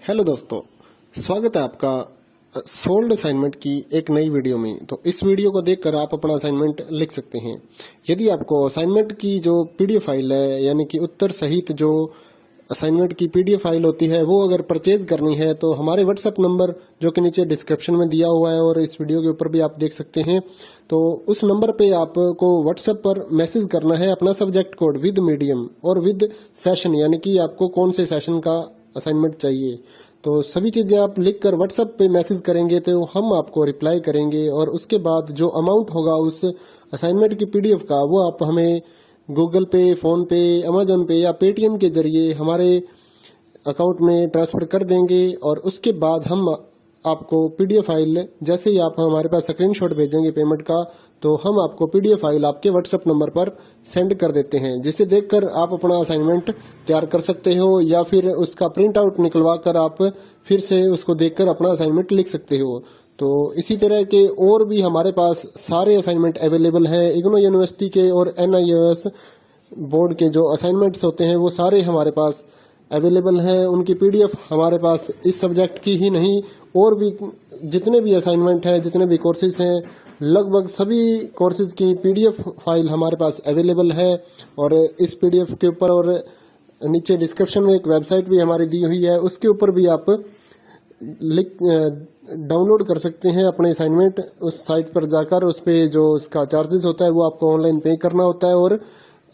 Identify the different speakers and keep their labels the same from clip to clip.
Speaker 1: Hello दोस्तों, स्वागत है आपका सोल्ड असाइनमेंट की एक नई वीडियो में। तो इस वीडियो को देखकर आप अपना असाइनमेंट लिख सकते हैं। यदि आपको असाइनमेंट की जो पीडीएफ फाइल है, यानी कि उत्तर सहित जो असाइनमेंट की पीडीएफ फाइल होती है, वो अगर परचेज करनी है तो हमारे व्हाट्सएप नंबर जो कि नीचे डिस्क्रिप्शन में दिया हुआ है और इस वीडियो के ऊपर भी आप देख सकते हैं, तो उस नंबर पे आपको व्हाट्सएप पर मैसेज करना है अपना सब्जेक्ट कोड विद मीडियम और विद सेशन, यानी कि आपको कौन से सेशन का असाइनमेंट चाहिए। तो सभी चीजें आप लिखकर व्हाट्सएप पे मैसेज करेंगे तो हम आपको रिप्लाई करेंगे और उसके बाद जो अमाउंट होगा उस असाइनमेंट की पीडीएफ का, वो आप हमें गूगल पे, फोन पे, अमेजोन पे या पेटीएम के जरिए हमारे अकाउंट में ट्रांसफर कर देंगे। और उसके बाद हम आपको पीडीएफ फाइल, जैसे ही आप हमारे पास स्क्रीनशॉट भेजेंगे पेमेंट का, तो हम आपको पीडीएफ फाइल आपके व्हाट्सएप नंबर पर सेंड कर देते हैं, जिसे देखकर आप अपना असाइनमेंट तैयार कर सकते हो या फिर उसका प्रिंट आउट निकलवा कर आप फिर से उसको देखकर अपना असाइनमेंट लिख सकते हो। तो इसी तरह के और भी हमारे पास सारे असाइनमेंट अवेलेबल हैं। इग्नो यूनिवर्सिटी के और एनआईओएस बोर्ड के जो असाइनमेंट्स होते हैं वो सारे हमारे पास अवेलेबल हैं। उनकी पीडीएफ हमारे पास इस सब्जेक्ट की ही नहीं, और भी जितने भी असाइनमेंट हैं, जितने भी कोर्सेज हैं, लगभग सभी कोर्सेज की पीडीएफ फाइल हमारे पास अवेलेबल है। और इस पीडीएफ के ऊपर और नीचे डिस्क्रिप्शन में एक वेबसाइट भी हमारी दी हुई है, उसके ऊपर भी आप डाउनलोड कर सकते हैं अपने असाइनमेंट। उस साइट पर जाकर उस पे जो उसका चार्जेस होता है वो आपको ऑनलाइन पे करना होता है और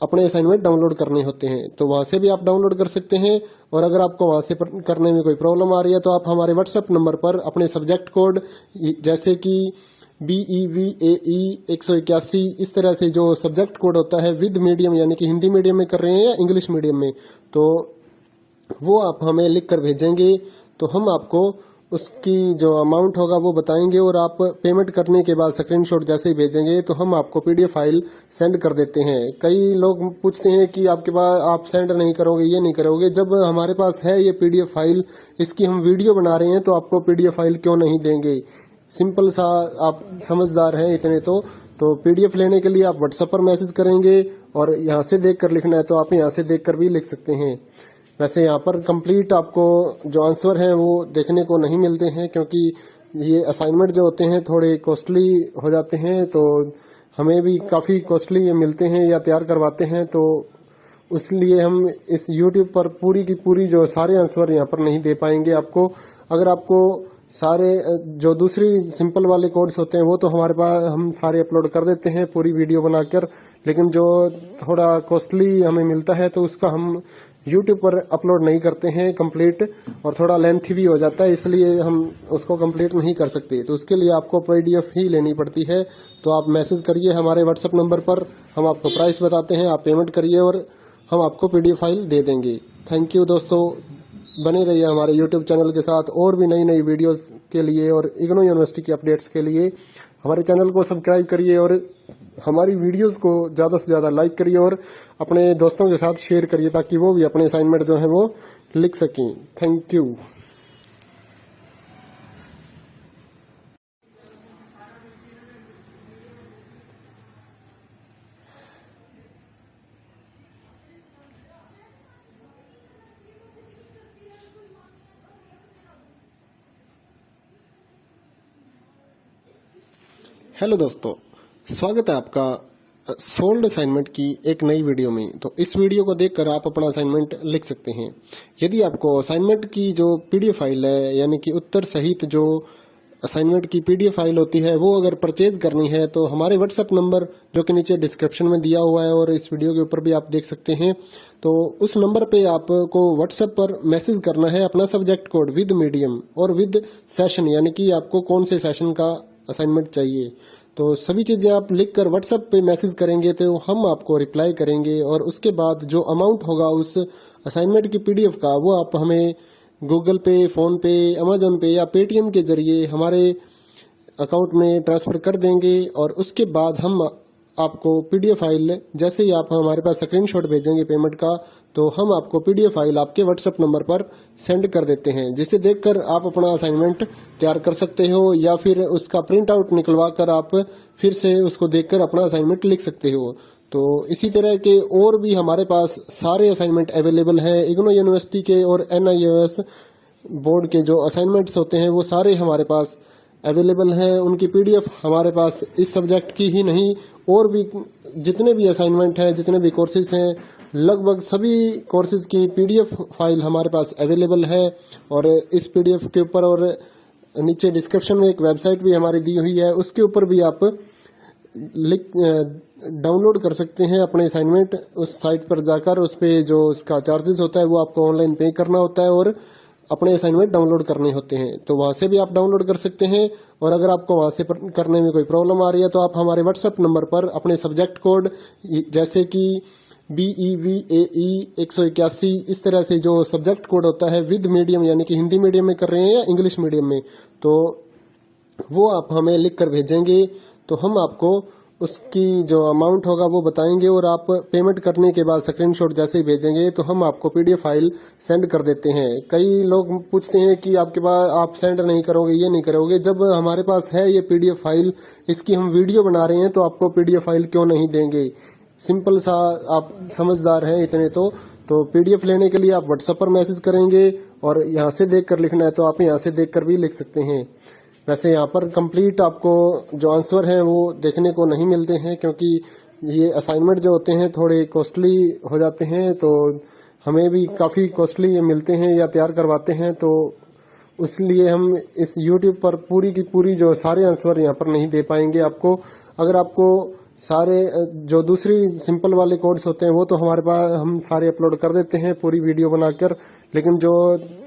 Speaker 1: अपने असाइनमेंट डाउनलोड करने होते हैं। तो वहां से भी आप डाउनलोड कर सकते हैं। और अगर आपको वहां से करने में कोई प्रॉब्लम आ रही है तो आप हमारे व्हाट्सएप नंबर पर अपने सब्जेक्ट कोड, जैसे कि BEVAE 181, इस तरह से जो सब्जेक्ट कोड होता है विद मीडियम, यानी कि हिंदी मीडियम में कर रहे हैं या इंग्लिश मीडियम में, तो वो आप हमें लिख कर भेजेंगे तो हम आपको उसकी जो अमाउंट होगा वो बताएंगे। और आप पेमेंट करने के बाद स्क्रीनशॉट जैसे ही भेजेंगे तो हम आपको पीडीएफ फाइल सेंड कर देते हैं। कई लोग पूछते हैं कि आपके पास आप सेंड नहीं करोगे, ये नहीं करोगे। जब हमारे पास है ये पीडीएफ फाइल, इसकी हम वीडियो बना रहे हैं, तो आपको पीडीएफ फाइल क्यों नहीं देंगे। सिंपल सा, आप समझदार हैं इतने तो पीडीएफ लेने के लिए आप व्हाट्सएप पर मैसेज करेंगे और यहाँ से देख कर लिखना है तो आप यहाँ से देख कर भी लिख सकते हैं। वैसे यहाँ पर कंप्लीट आपको जो आंसर है वो देखने को नहीं मिलते हैं, क्योंकि ये असाइनमेंट जो होते हैं थोड़े कॉस्टली हो जाते हैं, तो हमें भी काफ़ी कॉस्टली मिलते हैं या तैयार करवाते हैं। तो इसलिए हम इस YouTube पर पूरी की पूरी जो सारे आंसर यहाँ पर नहीं दे पाएंगे आपको। अगर आपको सारे जो दूसरी सिंपल वाले कोड्स होते हैं वो तो हमारे पास हम सारे अपलोड कर देते हैं पूरी वीडियो बनाकर, लेकिन जो थोड़ा कॉस्टली हमें मिलता है तो उसका हम YouTube पर अपलोड नहीं करते हैं कंप्लीट, और थोड़ा लेंथी भी हो जाता है, इसलिए हम उसको कंप्लीट नहीं कर सकते। तो उसके लिए आपको पीडीएफ ही लेनी पड़ती है। तो आप मैसेज करिए हमारे व्हाट्सएप नंबर पर, हम आपको प्राइस बताते हैं, आप पेमेंट करिए और हम आपको पीडीएफ फाइल दे देंगे। थैंक यू दोस्तों, बने रहिए हमारे यूट्यूब चैनल के साथ और भी नई नई वीडियोस के लिए और इग्नो यूनिवर्सिटी की अपडेट्स के लिए हमारे चैनल को सब्सक्राइब करिए और हमारी वीडियोस को ज़्यादा से ज़्यादा लाइक करिए और अपने दोस्तों के साथ शेयर करिए, ताकि वो भी अपने असाइनमेंट जो है वो लिख सकें। Thank you. हेलो दोस्तों, स्वागत है आपका सोल्ड असाइनमेंट की एक नई वीडियो में। तो इस वीडियो को देखकर आप अपना असाइनमेंट लिख सकते हैं। यदि आपको असाइनमेंट की जो पीडीएफ फाइल है, यानी कि उत्तर सहित जो असाइनमेंट की पीडीएफ फाइल होती है, वो अगर परचेज करनी है तो हमारे व्हाट्सएप नंबर जो कि नीचे डिस्क्रिप्शन में दिया हुआ है और इस वीडियो के ऊपर भी आप देख सकते हैं, तो उस नंबर पे आपको व्हाट्सएप पर मैसेज करना है अपना सब्जेक्ट कोड विद मीडियम और विद सेशन, यानी कि आपको कौन से सेशन का असाइनमेंट चाहिए। तो सभी चीजें आप लिखकर व्हाट्सएप पे मैसेज करेंगे तो हम आपको रिप्लाई करेंगे और उसके बाद जो अमाउंट होगा उस असाइनमेंट की पीडीएफ का, वो आप हमें गूगल पे, फोन पे, अमेजोन पे या पेटीएम के जरिए हमारे अकाउंट में ट्रांसफर कर देंगे। और उसके बाद हम आपको पीडीएफ फाइल, जैसे ही आप हमारे पास स्क्रीनशॉट भेजेंगे पेमेंट का, तो हम आपको पीडीएफ फाइल आपके व्हाट्सएप नंबर पर सेंड कर देते हैं, जिसे देखकर आप अपना असाइनमेंट तैयार कर सकते हो या फिर उसका प्रिंट आउट निकलवा कर आप फिर से उसको देखकर अपना असाइनमेंट लिख सकते हो। तो इसी तरह के और भी हमारे पास सारे असाइनमेंट अवेलेबल हैं। इग्नो यूनिवर्सिटी के और एनआईओएस बोर्ड के जो असाइनमेंट्स होते हैं वो सारे हमारे पास अवेलेबल हैं। उनकी पीडीएफ हमारे पास इस सब्जेक्ट की ही नहीं और भी जितने भी असाइनमेंट हैं, जितने भी कोर्सेज हैं, लगभग सभी कोर्सेज की पीडीएफ फाइल हमारे पास अवेलेबल है। और इस पीडीएफ के ऊपर और नीचे डिस्क्रिप्शन में एक वेबसाइट भी हमारी दी हुई है, उसके ऊपर भी आप डाउनलोड कर सकते हैं अपने असाइनमेंट। उस साइट पर जाकर उस पे जो उसका चार्जेस होता है वो आपको ऑनलाइन पे करना होता है और अपने असाइनमेंट डाउनलोड करने होते हैं। तो वहां से भी आप डाउनलोड कर सकते हैं। और अगर आपको वहां से करने में कोई प्रॉब्लम आ रही है तो आप हमारे व्हाट्सएप नंबर पर अपने सब्जेक्ट कोड जैसे कि BEVAE 181 इस तरह से जो सब्जेक्ट कोड होता है विद मीडियम यानी कि हिंदी मीडियम में कर रहे हैं या इंग्लिश मीडियम में, तो वो आप हमें लिख कर भेजेंगे तो हम आपको उसकी जो अमाउंट होगा वो बताएंगे और आप पेमेंट करने के बाद स्क्रीनशॉट जैसे ही भेजेंगे तो हम आपको पीडीएफ फाइल सेंड कर देते हैं। कई लोग पूछते हैं कि आपके पास आप सेंड नहीं करोगे, ये नहीं करोगे। जब हमारे पास है ये पीडीएफ फाइल, इसकी हम वीडियो बना रहे हैं तो आपको पीडीएफ फाइल क्यों नहीं देंगे। सिंपल सा, आप समझदार हैं इतने तो पीडीएफ लेने के लिए आप व्हाट्सएप पर मैसेज करेंगे और यहाँ से देख कर लिखना है तो आप यहाँ से देख कर भी लिख सकते हैं। वैसे यहाँ पर कंप्लीट आपको जो आंसर है वो देखने को नहीं मिलते हैं क्योंकि ये असाइनमेंट जो होते हैं थोड़े कॉस्टली हो जाते हैं, तो हमें भी काफ़ी कॉस्टली मिलते हैं या तैयार करवाते हैं, तो इसलिए हम इस YouTube पर पूरी की पूरी जो सारे आंसर यहाँ पर नहीं दे पाएंगे आपको। अगर आपको सारे जो दूसरी सिंपल वाले कोड्स होते हैं वो तो हमारे पास हम सारे अपलोड कर देते हैं पूरी वीडियो बनाकर, लेकिन जो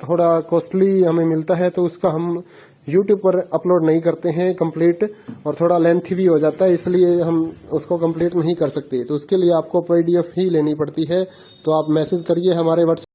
Speaker 1: थोड़ा कॉस्टली हमें मिलता है तो उसका हम YouTube पर अपलोड नहीं करते हैं कंप्लीट, और थोड़ा लेंथी भी हो जाता है, इसलिए हम उसको कंप्लीट नहीं कर सकते। तो उसके लिए आपको पीडीएफ ही लेनी पड़ती है। तो आप मैसेज करिए हमारे व्हाट्सएप